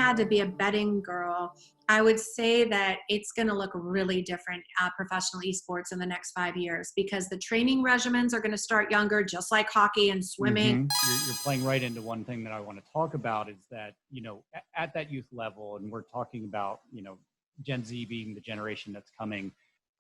had to be a betting girl, I would say that it's going to look really different at professional esports in the next 5 years, because the training regimens are going to start younger, just like hockey and swimming. You're playing right into one thing that I want to talk about is that, at that youth level, and we're talking about, Gen Z being the generation that's coming,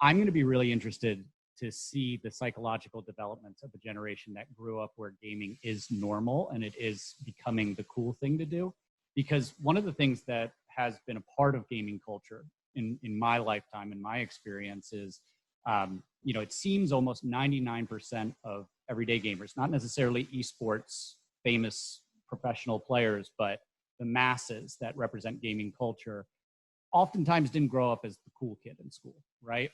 I'm going to be really interested to see the psychological developments of a generation that grew up where gaming is normal and it is becoming the cool thing to do. Because one of the things that has been a part of gaming culture in my lifetime, in my experience, is, it seems almost 99% of everyday gamers, not necessarily esports famous professional players, but the masses that represent gaming culture, oftentimes didn't grow up as the cool kid in school, right?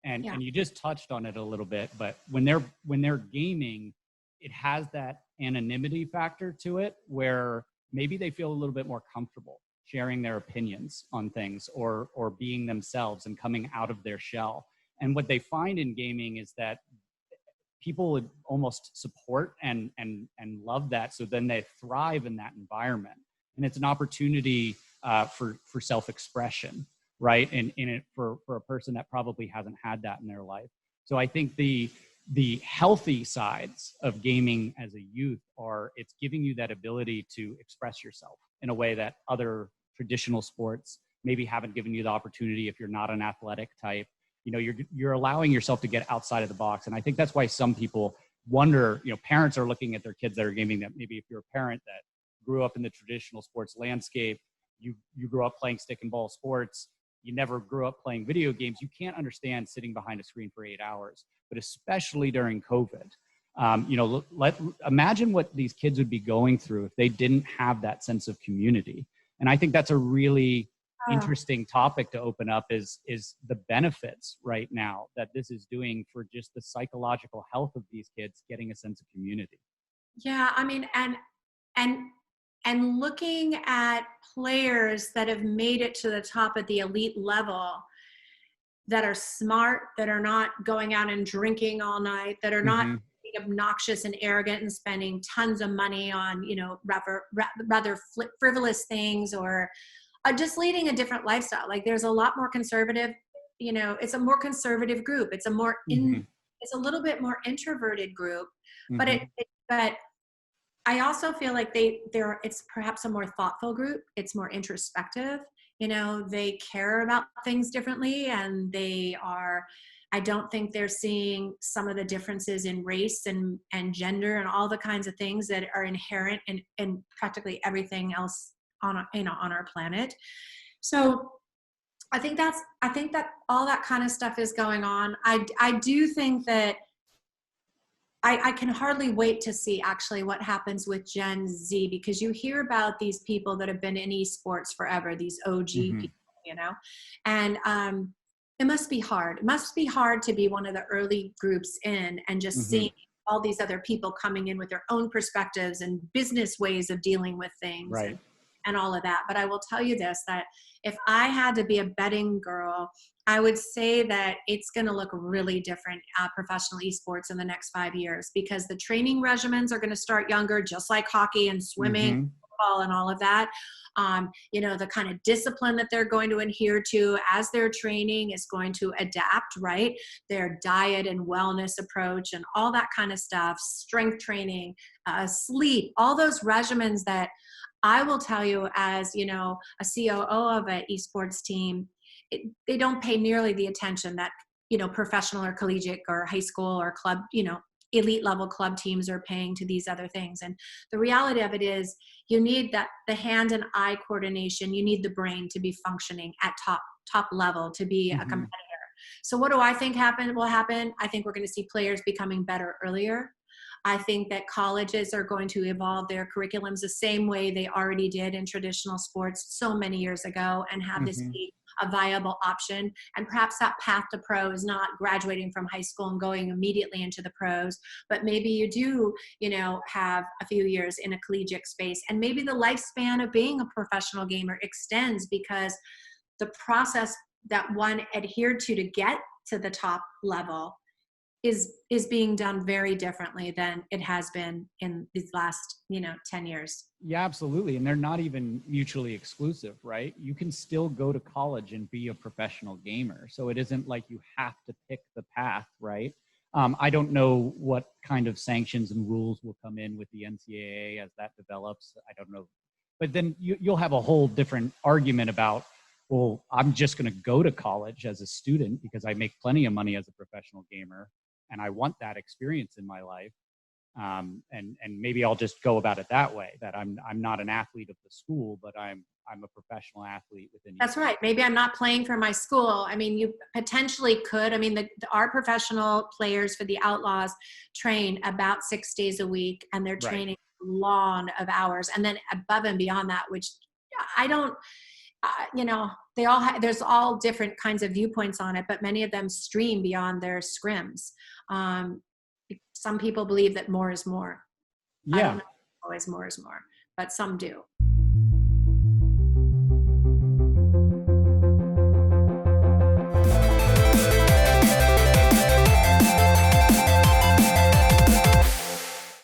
And you just touched on it a little bit, but when they're gaming, it has that anonymity factor to it where maybe they feel a little bit more comfortable sharing their opinions on things or being themselves and coming out of their shell. And what they find in gaming is that people would almost support and love that. So then they thrive in that environment. And it's an opportunity for self-expression, right? And for a person that probably hasn't had that in their life. So I think the healthy sides of gaming as a youth are it's giving you that ability to express yourself in a way that other traditional sports maybe haven't given you the opportunity if you're not an athletic type. You're allowing yourself to get outside of the box. And I think that's why some people wonder, parents are looking at their kids that are gaming, that maybe if you're a parent that grew up in the traditional sports landscape, you grew up playing stick and ball sports, you never grew up playing video games, you can't understand sitting behind a screen for 8 hours. But especially during COVID, imagine what these kids would be going through if they didn't have that sense of community. And I think that's a really interesting topic to open up is the benefits right now that this is doing for just the psychological health of these kids, getting a sense of community. Yeah, I mean, and looking at players that have made it to the top at the elite level, that are smart, that are not going out and drinking all night, that are not being obnoxious and arrogant and spending tons of money on, rather frivolous things, or just leading a different lifestyle. Like there's a lot more conservative, it's a more conservative group. It's a more it's a little bit more introverted group, but but I also feel like it's perhaps a more thoughtful group. It's more introspective. They care about things differently, and I don't think they're seeing some of the differences in race and gender and all the kinds of things that are inherent in practically everything else on our planet. So I think that all that kind of stuff is going on. I do think that I can hardly wait to see actually what happens with Gen Z, because you hear about these people that have been in esports forever, these OG people, and it must be hard. It must be hard to be one of the early groups in and just seeing all these other people coming in with their own perspectives and business ways of dealing with things. Right. And all of that. But I will tell you this, that if I had to be a betting girl, I would say that it's going to look really different at professional esports in the next 5 years, because the training regimens are going to start younger, just like hockey and swimming, football and all of that. The kind of discipline that they're going to adhere to as they're training is going to adapt, right? Their diet and wellness approach and all that kind of stuff, strength training, sleep, all those regimens that I will tell you as, a COO of an esports team, they don't pay nearly the attention that, professional or collegiate or high school or club, elite level club teams are paying to these other things. And the reality of it is you need the hand and eye coordination. You need the brain to be functioning at top level to be a competitor. So what do I think will happen? I think we're going to see players becoming better earlier. I think that colleges are going to evolve their curriculums the same way they already did in traditional sports so many years ago, and have this be a viable option. And perhaps that path to pro is not graduating from high school and going immediately into the pros, but maybe you do, have a few years in a collegiate space, and maybe the lifespan of being a professional gamer extends because the process that one adhered to get to the top level is being done very differently than it has been in these last 10 years. Yeah, absolutely. And they're not even mutually exclusive, right? You can still go to college and be a professional gamer. So it isn't like you have to pick the path, right? I don't know what kind of sanctions and rules will come in with the NCAA as that develops. I don't know. But then you'll have a whole different argument about, well, I'm just going to go to college as a student because I make plenty of money as a professional gamer and I want that experience in my life. And maybe I'll just go about it that way. That I'm not an athlete of the school, but I'm a professional athlete within. That's right. Maybe I'm not playing for my school. I mean, you potentially could. I mean, our professional players for the Outlaws train about 6 days a week, and they're Right. training long of hours, and then above and beyond that, which I don't. They all there's all different kinds of viewpoints on it, but many of them stream beyond their scrims. Some people believe that more is more. I don't Yeah. know if always more is more, but some do.